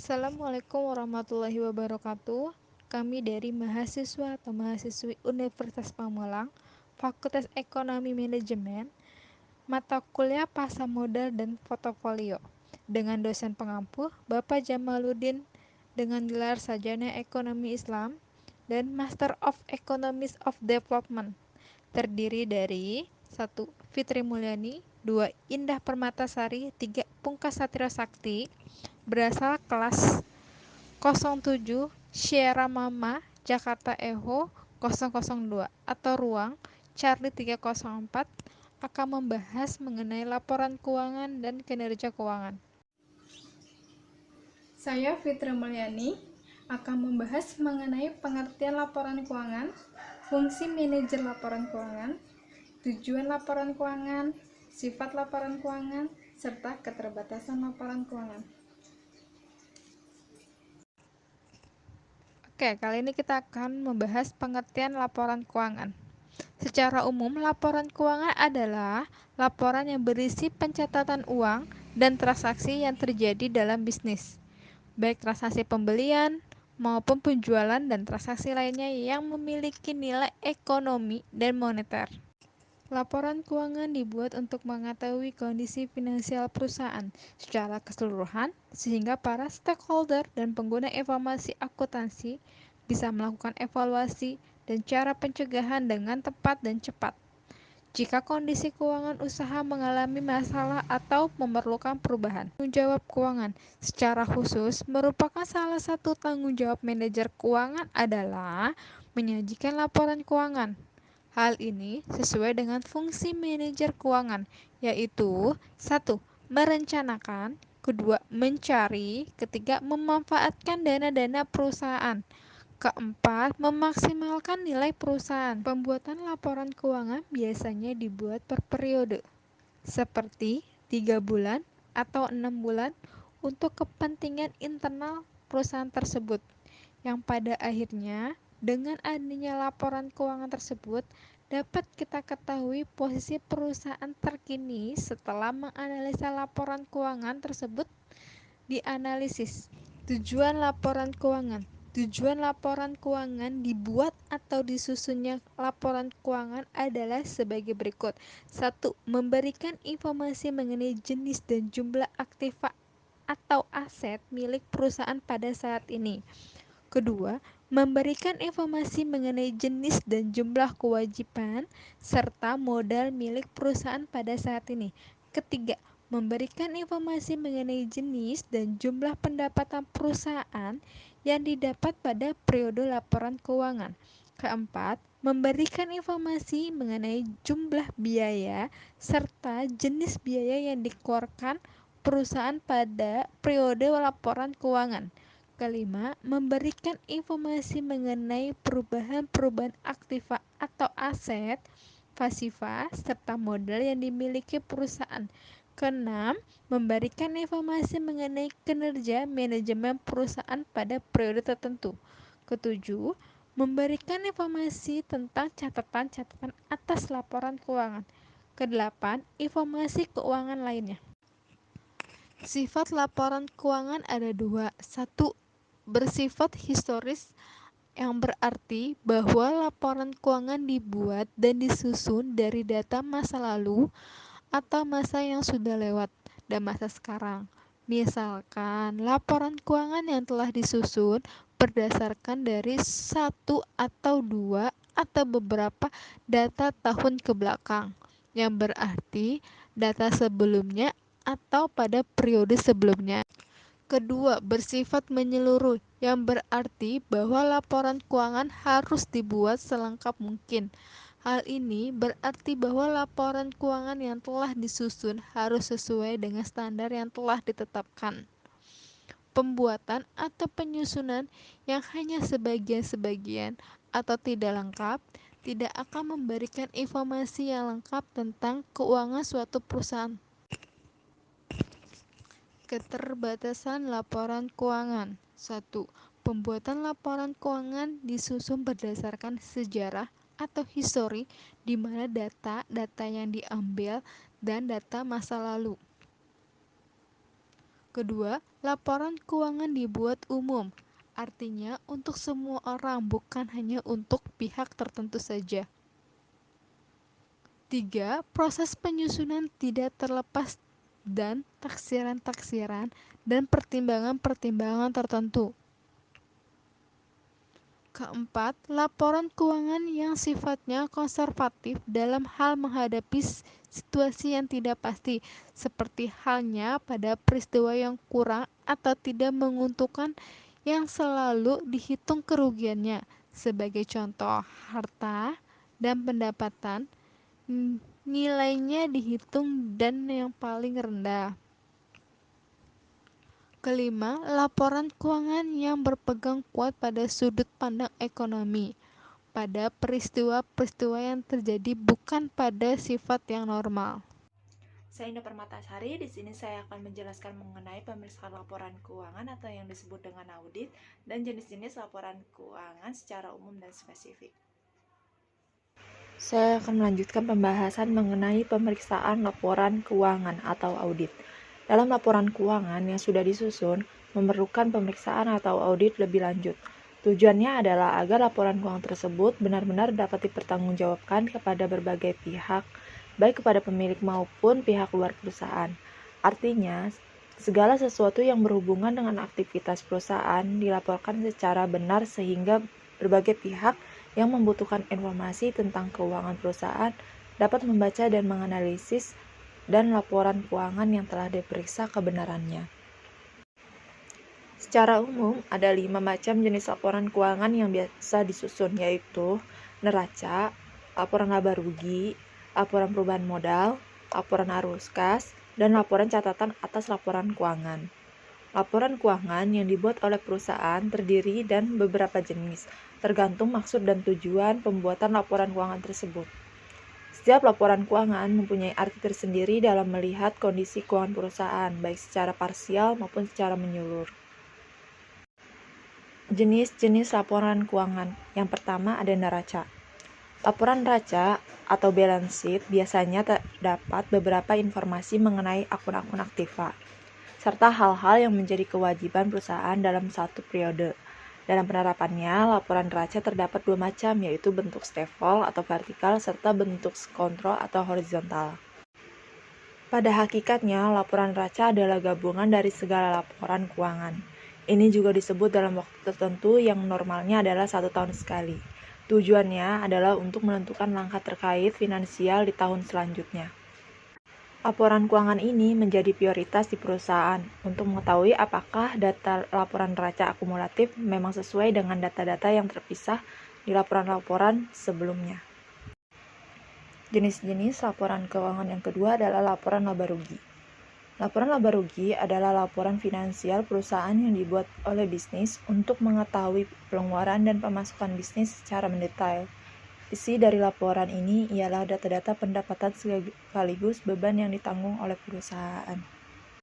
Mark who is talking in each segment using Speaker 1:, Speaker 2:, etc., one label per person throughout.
Speaker 1: Assalamualaikum warahmatullahi wabarakatuh. Kami dari mahasiswa atau mahasiswi Universitas Pamulang, Fakultas Ekonomi Manajemen, mata kuliah Pasar Modal dan Portofolio, dengan dosen pengampu Bapak Jamaluddin dengan gelar sarjana Ekonomi Islam dan Master of Economics of Development, terdiri dari 1. Fitri Mulyani, 2. Indah Permatasari, 3. Pungkas Satrio Sakti, berasal kelas 07 Sierra Mama Jakarta Echo 002 atau ruang Charlie 304, akan membahas mengenai laporan keuangan dan kinerja keuangan.
Speaker 2: Saya Fitri Mulyani akan membahas mengenai pengertian laporan keuangan, fungsi manajer laporan keuangan, tujuan laporan keuangan, sifat laporan keuangan, serta keterbatasan laporan keuangan.
Speaker 1: Oke, kali ini kita akan membahas pengertian laporan keuangan. Secara umum, laporan keuangan adalah laporan yang berisi pencatatan uang dan transaksi yang terjadi dalam bisnis, baik transaksi pembelian maupun penjualan dan transaksi lainnya yang memiliki nilai ekonomi dan moneter. Laporan keuangan dibuat untuk mengetahui kondisi finansial perusahaan secara keseluruhan, sehingga para stakeholder dan pengguna informasi akuntansi bisa melakukan evaluasi dan cara pencegahan dengan tepat dan cepat. Jika kondisi keuangan usaha mengalami masalah atau memerlukan perubahan, tanggung jawab keuangan secara khusus merupakan salah satu tanggung jawab manajer keuangan adalah menyajikan laporan keuangan. Hal ini sesuai dengan fungsi manajer keuangan, yaitu 1. Merencanakan, kedua, mencari, ketiga, memanfaatkan dana-dana perusahaan, keempat, memaksimalkan nilai perusahaan. Pembuatan laporan keuangan biasanya dibuat per periode, seperti 3 bulan atau 6 bulan untuk kepentingan internal perusahaan tersebut, yang pada akhirnya dengan adanya laporan keuangan tersebut dapat kita ketahui posisi perusahaan terkini setelah menganalisa laporan keuangan tersebut dianalisis. Tujuan laporan keuangan. Tujuan laporan keuangan dibuat atau disusunnya laporan keuangan adalah sebagai berikut. 1. Memberikan informasi mengenai jenis dan jumlah aktiva atau aset milik perusahaan pada saat ini. Kedua, memberikan informasi mengenai jenis dan jumlah kewajiban serta modal milik perusahaan pada saat ini. Ketiga, memberikan informasi mengenai jenis dan jumlah pendapatan perusahaan yang didapat pada periode laporan keuangan. Keempat, memberikan informasi mengenai jumlah biaya serta jenis biaya yang dikeluarkan perusahaan pada periode laporan keuangan. Kelima, memberikan informasi mengenai perubahan-perubahan aktiva atau aset, pasiva, serta modal yang dimiliki perusahaan. Keenam, memberikan informasi mengenai kinerja manajemen perusahaan pada periode tertentu. Ketujuh, memberikan informasi tentang catatan-catatan atas laporan keuangan. Kedelapan, informasi keuangan lainnya. Sifat laporan keuangan ada dua. Satu, bersifat historis, yang berarti bahwa laporan keuangan dibuat dan disusun dari data masa lalu atau masa yang sudah lewat dan masa sekarang. Misalkan, laporan keuangan yang telah disusun berdasarkan dari satu atau dua atau beberapa data tahun ke belakang, yang berarti data sebelumnya atau pada periode sebelumnya. Kedua, bersifat menyeluruh, yang berarti bahwa laporan keuangan harus dibuat selengkap mungkin. Hal ini berarti bahwa laporan keuangan yang telah disusun harus sesuai dengan standar yang telah ditetapkan. Pembuatan atau penyusunan yang hanya sebagian-sebagian atau tidak lengkap tidak akan memberikan informasi yang lengkap tentang keuangan suatu perusahaan. Keterbatasan laporan keuangan. 1. Pembuatan laporan keuangan disusun berdasarkan sejarah atau histori, di mana data-data yang diambil dan data masa lalu. Kedua, laporan keuangan dibuat umum, artinya untuk semua orang, bukan hanya untuk pihak tertentu saja. 3. Proses penyusunan tidak terlepas dan taksiran-taksiran dan pertimbangan-pertimbangan tertentu. Keempat, laporan keuangan yang sifatnya konservatif dalam hal menghadapi situasi yang tidak pasti, seperti halnya pada peristiwa yang kurang atau tidak menguntungkan yang selalu dihitung kerugiannya. Sebagai contoh, harta dan pendapatan nilainya dihitung dan yang paling rendah. Kelima, laporan keuangan yang berpegang kuat pada sudut pandang ekonomi, pada peristiwa-peristiwa yang terjadi, bukan pada sifat yang normal.
Speaker 3: Saya Indah Permatasari. Di sini saya akan menjelaskan mengenai pemeriksaan laporan keuangan atau yang disebut dengan audit dan jenis-jenis laporan keuangan secara umum dan spesifik. Saya akan melanjutkan pembahasan mengenai pemeriksaan laporan keuangan atau audit. Dalam laporan keuangan yang sudah disusun, memerlukan pemeriksaan atau audit lebih lanjut. Tujuannya adalah agar laporan keuangan tersebut benar-benar dapat dipertanggungjawabkan kepada berbagai pihak, baik kepada pemilik maupun pihak luar perusahaan. Artinya, segala sesuatu yang berhubungan dengan aktivitas perusahaan dilaporkan secara benar sehingga berbagai pihak yang membutuhkan informasi tentang keuangan perusahaan dapat membaca dan menganalisis dan laporan keuangan yang telah diperiksa kebenarannya. Secara umum, ada 5 macam jenis laporan keuangan yang biasa disusun, yaitu neraca, laporan laba rugi, laporan perubahan modal, laporan arus kas, dan laporan catatan atas laporan keuangan. Laporan keuangan yang dibuat oleh perusahaan terdiri dan beberapa jenis, tergantung maksud dan tujuan pembuatan laporan keuangan tersebut. Setiap laporan keuangan mempunyai arti tersendiri dalam melihat kondisi keuangan perusahaan, baik secara parsial maupun secara menyeluruh. Jenis-jenis laporan keuangan. Yang pertama ada neraca. Laporan neraca atau balance sheet biasanya terdapat beberapa informasi mengenai akun-akun aktiva, serta hal-hal yang menjadi kewajiban perusahaan dalam satu periode. Dalam penerapannya, laporan neraca terdapat 2 macam, yaitu bentuk stateful atau vertikal serta bentuk kontrol atau horizontal. Pada hakikatnya, laporan neraca adalah gabungan dari segala laporan keuangan. Ini juga disebut dalam waktu tertentu yang normalnya adalah 1 tahun sekali. Tujuannya adalah untuk menentukan langkah terkait finansial di tahun selanjutnya. Laporan keuangan ini menjadi prioritas di perusahaan untuk mengetahui apakah data laporan neraca akumulatif memang sesuai dengan data-data yang terpisah di laporan-laporan sebelumnya. Jenis-jenis laporan keuangan yang kedua adalah laporan laba rugi. Laporan laba rugi adalah laporan finansial perusahaan yang dibuat oleh bisnis untuk mengetahui pengeluaran dan pemasukan bisnis secara mendetail. Isi dari laporan ini ialah data-data pendapatan sekaligus beban yang ditanggung oleh perusahaan.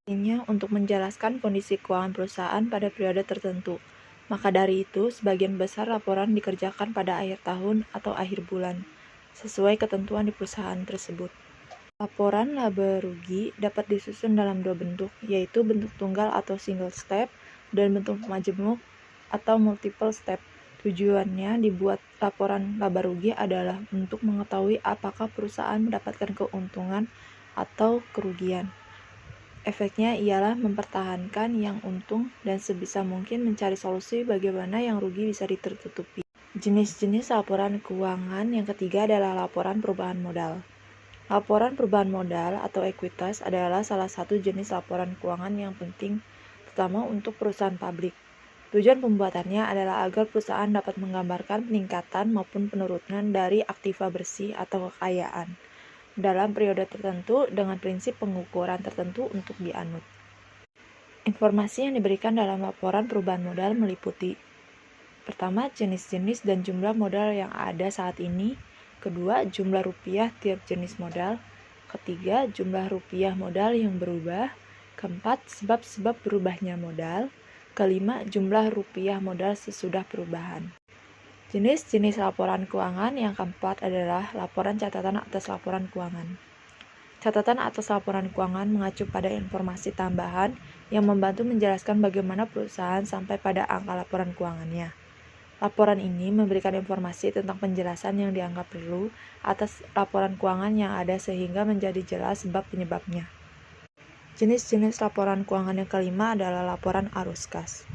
Speaker 3: Intinya untuk menjelaskan kondisi keuangan perusahaan pada periode tertentu. Maka dari itu, sebagian besar laporan dikerjakan pada akhir tahun atau akhir bulan, sesuai ketentuan di perusahaan tersebut. Laporan laba rugi dapat disusun dalam 2 bentuk, yaitu bentuk tunggal atau single step dan bentuk majemuk atau multiple step. Tujuannya dibuat laporan laba rugi adalah untuk mengetahui apakah perusahaan mendapatkan keuntungan atau kerugian. Efeknya ialah mempertahankan yang untung dan sebisa mungkin mencari solusi bagaimana yang rugi bisa ditutupi. Jenis-jenis laporan keuangan yang ketiga adalah laporan perubahan modal. Laporan perubahan modal atau ekuitas adalah salah satu jenis laporan keuangan yang penting, terutama untuk perusahaan publik. Tujuan pembuatannya adalah agar perusahaan dapat menggambarkan peningkatan maupun penurunan dari aktiva bersih atau kekayaan dalam periode tertentu dengan prinsip pengukuran tertentu untuk dianut. Informasi yang diberikan dalam laporan perubahan modal meliputi: pertama, jenis-jenis dan jumlah modal yang ada saat ini; kedua, jumlah rupiah tiap jenis modal; ketiga, jumlah rupiah modal yang berubah; keempat, sebab-sebab berubahnya modal; kelima, jumlah rupiah modal sesudah perubahan. Jenis-jenis laporan keuangan yang keempat adalah laporan catatan atas laporan keuangan. Catatan atas laporan keuangan mengacu pada informasi tambahan yang membantu menjelaskan bagaimana perusahaan sampai pada angka laporan keuangannya. Laporan ini memberikan informasi tentang penjelasan yang dianggap perlu atas laporan keuangan yang ada sehingga menjadi jelas sebab penyebabnya. Jenis-jenis laporan keuangan yang kelima adalah laporan arus kas.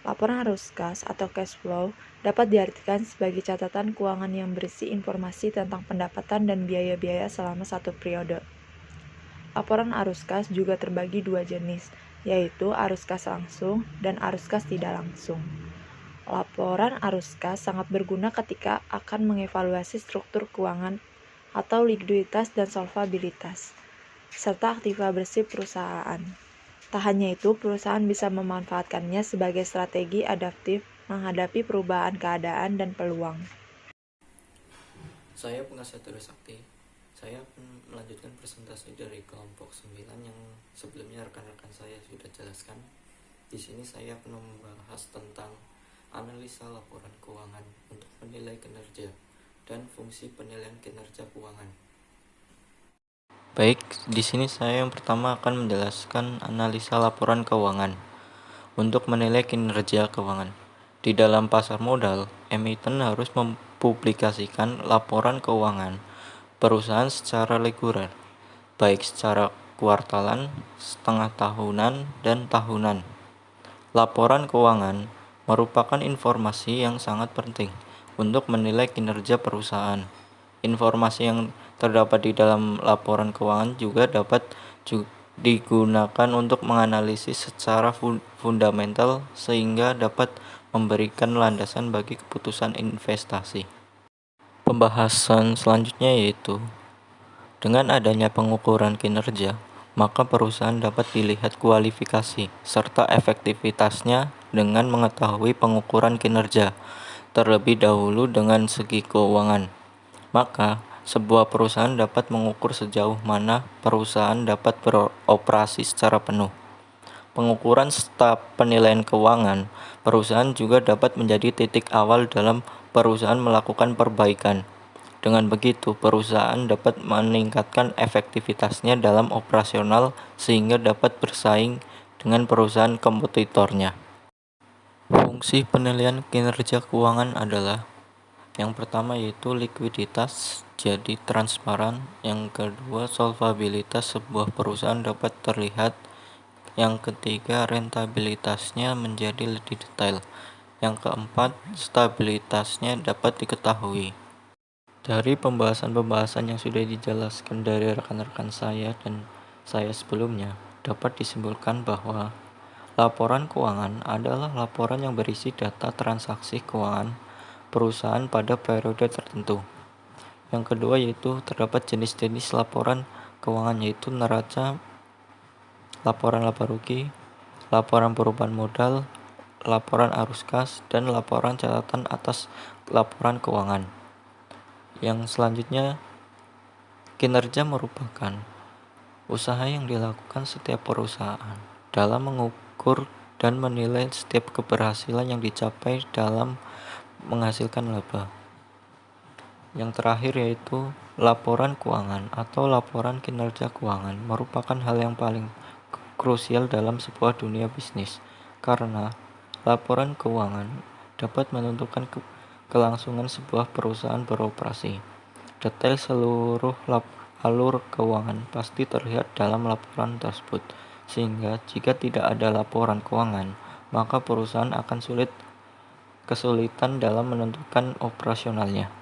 Speaker 3: Laporan arus kas atau cash flow dapat diartikan sebagai catatan keuangan yang berisi informasi tentang pendapatan dan biaya-biaya selama satu periode. Laporan arus kas juga terbagi dua jenis, yaitu arus kas langsung dan arus kas tidak langsung. Laporan arus kas sangat berguna ketika akan mengevaluasi struktur keuangan atau likuiditas dan solvabilitas, serta aktiva bersih perusahaan. Tak hanya itu, perusahaan bisa memanfaatkannya sebagai strategi adaptif menghadapi perubahan keadaan dan peluang.
Speaker 4: Saya Pengasih Trisakti. Saya akan melanjutkan presentasi dari kelompok 9 yang sebelumnya rekan-rekan saya sudah jelaskan. Di sini saya akan membahas tentang analisa laporan keuangan untuk menilai kinerja dan fungsi penilaian kinerja keuangan. Baik, di sini saya yang pertama akan menjelaskan analisa laporan keuangan untuk menilai kinerja keuangan. Di dalam pasar modal, emiten harus mempublikasikan laporan keuangan perusahaan secara reguler, baik secara kuartalan, setengah tahunan, dan tahunan. Laporan keuangan merupakan informasi yang sangat penting untuk menilai kinerja perusahaan. Informasi yang terdapat di dalam laporan keuangan juga dapat digunakan untuk menganalisis secara fundamental sehingga dapat memberikan landasan bagi keputusan investasi. Pembahasan selanjutnya yaitu dengan adanya pengukuran kinerja, maka perusahaan dapat dilihat kualifikasi serta efektivitasnya dengan mengetahui pengukuran kinerja terlebih dahulu dengan segi keuangan. Maka, sebuah perusahaan dapat mengukur sejauh mana perusahaan dapat beroperasi secara penuh. Pengukuran serta penilaian keuangan perusahaan juga dapat menjadi titik awal dalam perusahaan melakukan perbaikan. Dengan begitu, perusahaan dapat meningkatkan efektivitasnya dalam operasional sehingga dapat bersaing dengan perusahaan kompetitornya. Fungsi penilaian kinerja keuangan adalah yang pertama yaitu likuiditas, jadi transparan. Yang kedua, solvabilitas sebuah perusahaan dapat terlihat. Yang ketiga, rentabilitasnya menjadi lebih detail. Yang keempat, stabilitasnya dapat diketahui. Dari pembahasan-pembahasan yang sudah dijelaskan dari rekan-rekan saya dan saya sebelumnya, dapat disimpulkan bahwa laporan keuangan adalah laporan yang berisi data transaksi keuangan perusahaan pada periode tertentu. Yang kedua yaitu terdapat jenis-jenis laporan keuangan yaitu neraca, laporan laba rugi, laporan perubahan modal, laporan arus kas, dan laporan catatan atas laporan keuangan. Yang selanjutnya, kinerja merupakan usaha yang dilakukan setiap perusahaan dalam mengukur dan menilai setiap keberhasilan yang dicapai dalam menghasilkan laba. Yang terakhir yaitu laporan keuangan atau laporan kinerja keuangan merupakan hal yang paling krusial dalam sebuah dunia bisnis karena laporan keuangan dapat menentukan kelangsungan sebuah perusahaan beroperasi. Detail seluruh alur keuangan pasti terlihat dalam laporan tersebut, sehingga jika tidak ada laporan keuangan, maka perusahaan akan kesulitan dalam menentukan operasionalnya.